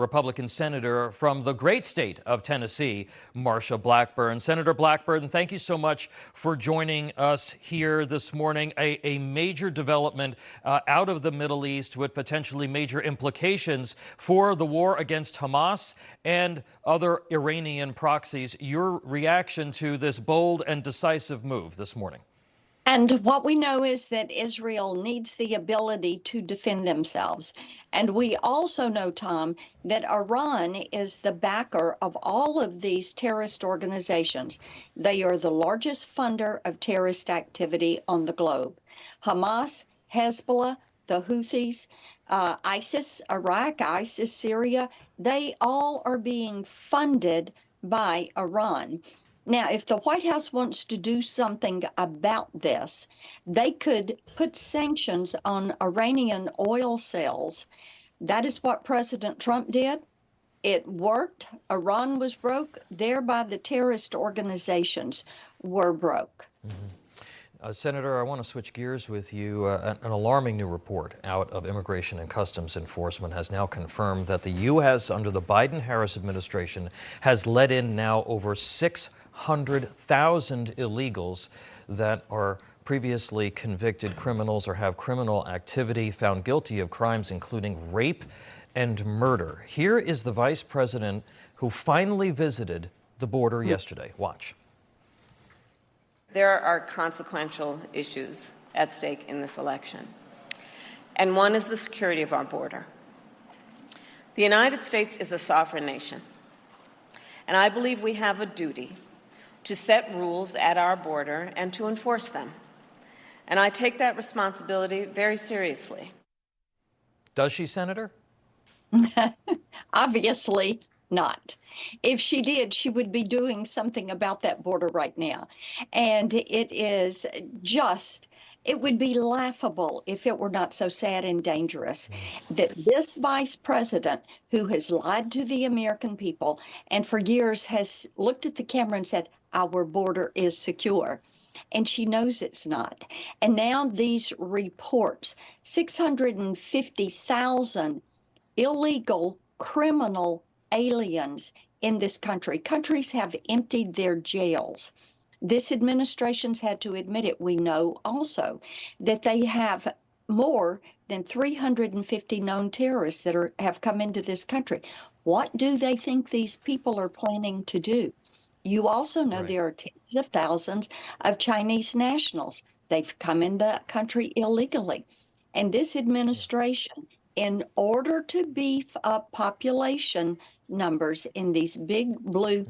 Republican senator from the great state of Tennessee, Marsha Blackburn. Senator Blackburn, thank you so much for joining us here this morning. A major development out of the Middle East with potentially major implications for the war against Hamas and other Iranian proxies. Your reaction to this bold and decisive move this morning? And what we know is that Israel needs the ability to defend themselves. And we also know, Tom, that Iran is the backer of all of these terrorist organizations. They are the largest funder of terrorist activity on the globe. Hamas, Hezbollah, the Houthis, ISIS, Iraq, ISIS, Syria, they all are being funded by Iran. Now, if the White House wants to do something about this, they could put sanctions on Iranian oil sales. That is what President Trump did. It worked. Iran was broke. Thereby, the terrorist organizations were broke. Senator, I want to switch gears with you. An alarming new report out of Immigration and Customs Enforcement has now confirmed that the U.S. under the Biden-Harris administration has let in now over 600,000 illegals that are previously convicted criminals or have criminal activity found guilty of crimes including rape and murder. Here is the vice president who finally visited the border yesterday. Watch. There are consequential issues at stake in this election, and one is the security of our border. The United States is a sovereign nation, and I believe we have a duty to set rules at our border and to enforce them. And I take that responsibility very seriously. Does she, Senator? Obviously not. If she did, she would be doing something about that border right now. And it would be laughable if it were not so sad and dangerous that this vice president, who has lied to the American people and for years has looked at the camera and said, our border is secure. And she knows it's not. And now these reports, 650,000 illegal criminal aliens in this country. Countries have emptied their jails. This administration's had to admit it. We know also that they have more than 350 known terrorists that have come into this country. What do they think these people are planning to do? You also know there are tens of thousands of Chinese nationals. They've come in the country illegally. And this administration, in order to beef up population numbers in these big blue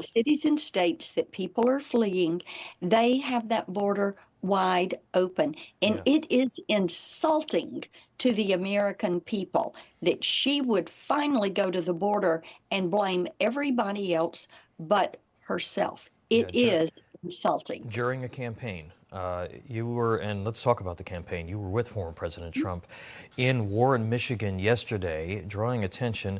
cities and states that people are fleeing, they have that border wide open. And it is insulting to the American people that she would finally go to the border and blame everybody else but herself. It is insulting. During a campaign, you were, and let's talk about the campaign, you were with former President Trump in Warren, Michigan yesterday, drawing attention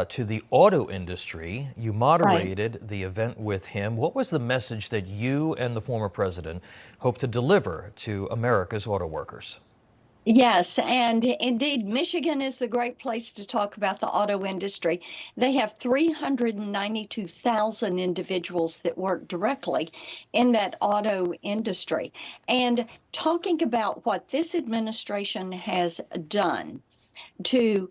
to the auto industry. You moderated the event with him. What was the message that you and the former president hope to deliver to America's auto workers? Yes, and indeed, Michigan is the great place to talk about the auto industry. They have 392,000 individuals that work directly in that auto industry. And talking about what this administration has done to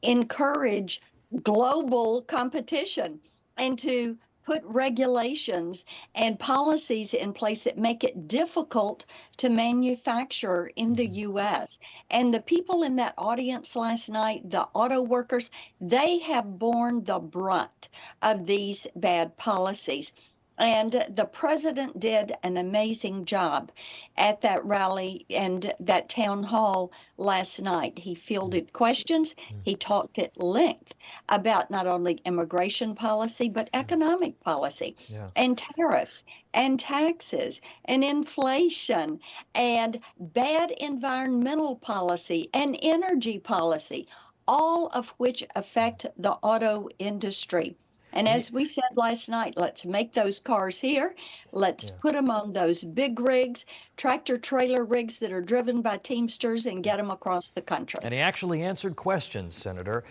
encourage global competition and to put regulations and policies in place that make it difficult to manufacture in the U.S. And the people in that audience last night, the auto workers, they have borne the brunt of these bad policies. And the president did an amazing job at that rally and that town hall last night. He fielded questions. He talked at length about not only immigration policy, but economic policy and tariffs and taxes and inflation and bad environmental policy and energy policy, all of which affect the auto industry. And as we said last night, let's make those cars here. Let's put them on those big rigs, tractor trailer rigs that are driven by Teamsters, and get them across the country. And he actually answered questions, Senator.